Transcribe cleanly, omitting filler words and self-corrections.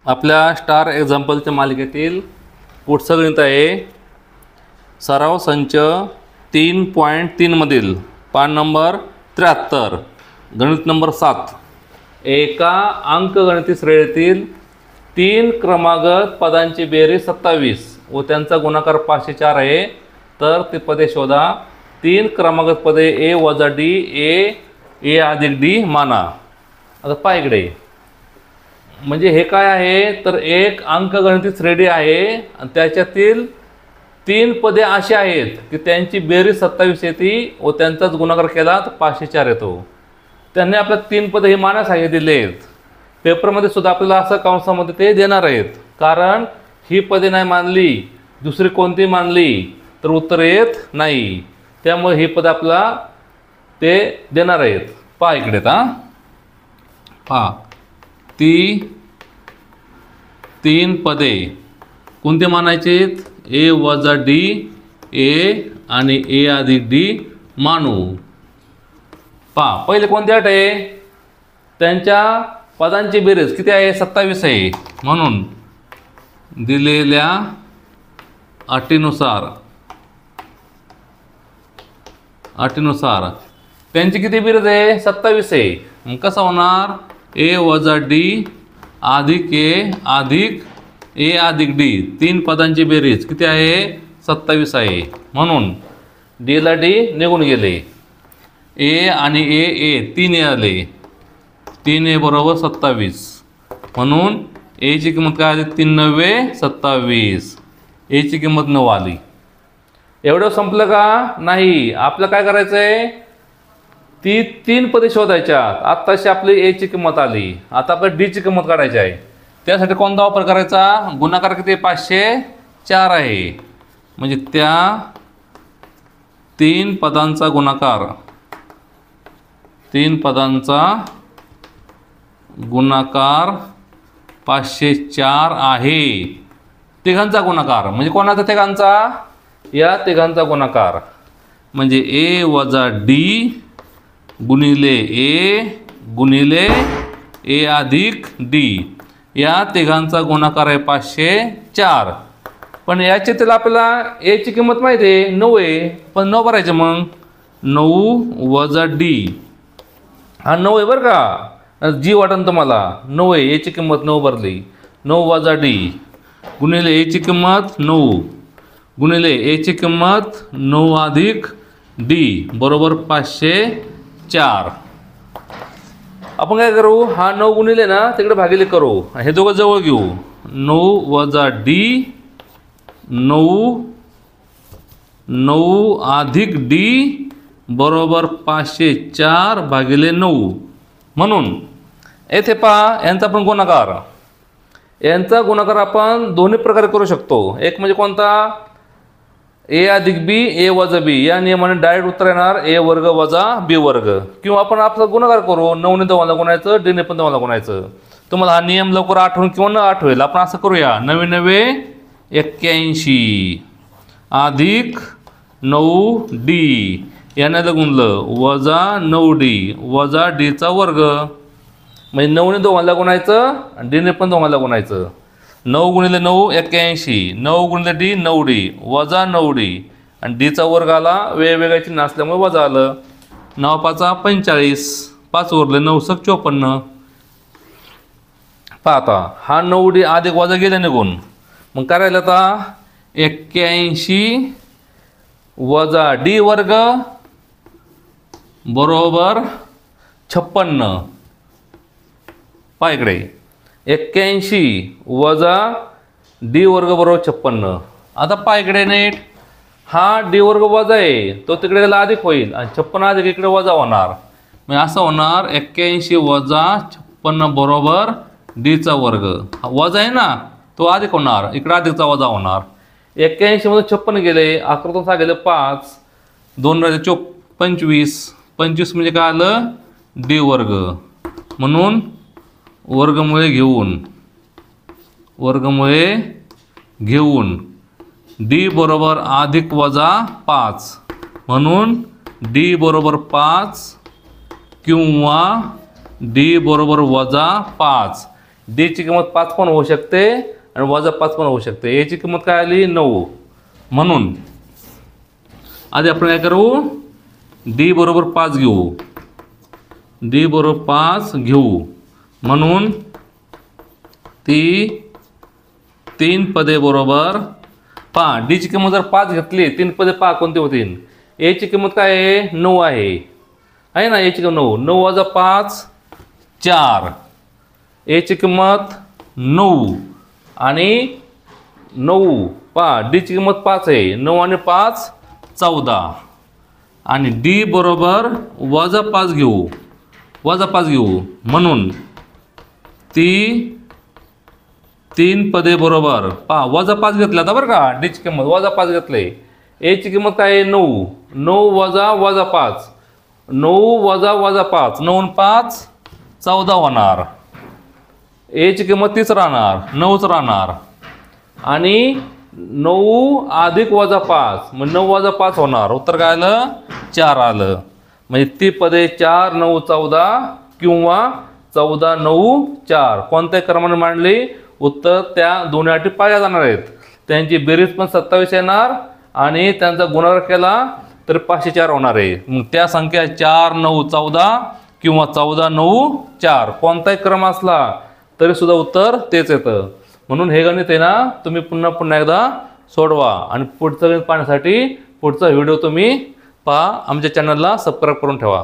आपल्या स्टार एक्झाम्पलच्या मालिकेतील पुढचं गणित आहे सराव संच 3.3 मधील पान नंबर 73 गणित नंबर 7 एका अंकगणिती श्रेणीतील 3 क्रमागत पदांची बेरीज 27 व त्यांचा गुणाकार 504 आहे। तर ती पदे शोधा। 3 क्रमागत पदे ए वजा डी ए अधिक डी माना। आता पहा इकडे, म्हणजे हे काय आहे तर एक अंकगणिती श्रेणी आहे आणि त्याच्यातील 3 पदे अशी आहेत की त्यांची बेरीज 27 येते व त्यांचाच गुणाकार केला तर 504 येतो। त्यांनी आपल्या 3 पदे हे माना सांगितलेले आहेत। पेपरमध्ये सुद्धा आपल्याला असं कंसामध्ये ते देणार आहेत, कारण ही पदे नाही मानली दुसरी कोणती मानली तर उत्तर येत नाही, त्यामुळे ही पदे आपल्याला ते देणार आहेत। पहा इकडे पहा ती 3 पदे कोणते मानायचे? ए वजा डी ए आणि ए अधिक डी मानू। पहा पहिले कोणती अट आहे? त्यांच्या पदांची बेरीज किती आहे? 27 आहे। म्हणून दिलेल्या अटीनुसार त्यांची किती बेरीज आहे? 27 आहे। मग कसं होणार? ए वजा डी अधिक ए अधिक डी 3 पदांची बेरीज किती आहे? 27 आहे। म्हणून डी ला डी निघून गेले, ए आणि ए 3 ए आले, 3 ए बरोबर 27। म्हणून ए ची किंमत काय आली? 3 9 27, ए ची किंमत 9 आली। एवढं संपलं का? नाही, आपलं काय करायचं आहे? ती 3 पदे शोधायच्यात। आत्ताशी आपली ए ची किंमत आली, आता आपल्याला डी ची किंमत काढायची आहे। त्यासाठी कोणता वापर करायचा? गुणाकार किती? 504 आहे। म्हणजे त्या 3 पदांचा गुणाकार 504 आहे। तिघांचा गुणाकार म्हणजे कोणाचा? तिघांचा, या तिघांचा गुणाकार म्हणजे ए वजा डी गुणिले ए अधिक डी या तिघांचा गुणाकार आहे 504। पण याच्यातील आपल्याला ए ची किंमत माहिती आहे 9 आहे, पण 9 भरायचं। मग 9 वजा डी हा 9 आहे बरं का, जी वाटन तुम्हाला 9 आहे। ए ची किंमत 9 भरली, 9 वजा डी गुणिले ए ची किंमत 9 गुणिले ए ची किंमत 9 अधिक डी बरोबर 504। आपण काय करू? हा 9 गुणिले ना तिकडे भागिले करू, हे दोघं जवळ घेऊ। 9 वजा डी 9 अधिक डी बरोबर 504 भागिले 9। म्हणून येथे पहा यांचा पण गुणाकार, यांचा गुणाकार आपण दोन्ही प्रकारे करू शकतो। एक म्हणजे कोणता? ए अधिक बी ए वजा बी या नियमाने डायरेक्ट उत्तर येणार ए वर्ग वजा बी वर्ग। किंवा आपण आपला गुणाकार करू, 9 ने 2 ला गुणायचं, डी ने पण 2 ला गुणायचं। तुम्हाला हा नियम लवकर आठवून किंवा न आठवेल, आपण असं करूया 9 9 81 अधिक 9 डी याने गुणलं वजा 9 डी वजा डीचा वर्ग। म्हणजे 9 ने 2 ला गुणायचं आणि डी ने पण 2 ला गुणायचं। 9 गुणिले 9 81, 9 गुणिले डी 9 डी वजा 9 डी आणि डीचा वर्ग आला, वेगवेगळ्या चिन्ह असल्यामुळे वजा आलं। 9 5 45, 5 उरले 9 7 54। पाहता हा 9 डी अधिक वजा गेले निघून, मग करायला आता 81 वजा डी वर्ग बरोबर 56। पहा इकडे 81 वजा डी वर्ग बरोबर 56। आता पहा इकडे नीट, हा डी वर्ग वजा आहे तो तिकडे गेला अधिक होईल आणि 56 अधिक इकडे वजा होणार। म्हणजे असं होणार 81 वजा 56 बरोबर डीचा वर्ग। वजा आहे ना तो अधिक होणार, इकडे अधिकचा वजा होणार। 81 मध्ये 56 गेले, 11 6 गेले 5, 2 राहिले 25, 25 म्हणजे काय आलं? डी वर्ग। म्हणून वर्गमुळे घेऊन डी बरोबर अधिक वजा 5, म्हणून डी बरोबर 5 किंवा डी बरोबर वजा 5 डीची किंमत 5 पण होऊ शकते आणि वजा 5 पण होऊ शकते. एची किंमत काय आली 9. म्हणून आधी आपण काय करू, डी बरोबर 5 घेऊ. डी बरोबर 5 घेऊ. म्हणून ती 3 पदे बरोबर पहा. डीची किंमत जर 5 घेतली 3 पदे पहा कोणती होतील. एची किंमत काय आहे 9 आहे ना. एची किंमत 9. 9 वजा 5 4. एची किंमत 9 आणि 9 पहा. डीची किंमत 5 आहे. 9 आणि 5 14. आणि डी बरोबर वजा 5 घेऊ. वजा 5 घेऊ. म्हणून ती 3 पदे बरोबर पहा. वजा 5 घेतला आता बरं का. डीची किंमत वजा 5 घेतले. एची किंमत काय आहे 9. 9 वजा वजा 5. 9 वजा वजा 5. 9 आणि 5 14 होणार. एची किंमत 30 राहणार. 9च राहणार. आणि 9 अधिक वजा 5 मग 9 वजा 5 होणार. उत्तर काय आलं 4 आलं. म्हणजे ती पदे 4 9 14 किंवा 14 9 4 कोणत्याही क्रमाने मांडली उत्तर त्या दोन्ही अटी पाळल्या जाणार आहेत. त्यांची बेरीज पण 27 येणार आणि त्यांचा गुणाकार केला तर 504 होणार आहे. मग त्या संख्या 4 9 14 किंवा 14 9 4 कोणताही क्रम असला तरी सुद्धा उत्तर तेच येतं. म्हणून हे गणित आहे ना तुम्ही पुन्हा एकदा सोडवा आणि पुढचं गणित पाहण्यासाठी पुढचा व्हिडिओ तुम्ही पहा. आमच्या चॅनलला सबस्क्राईब करून ठेवा.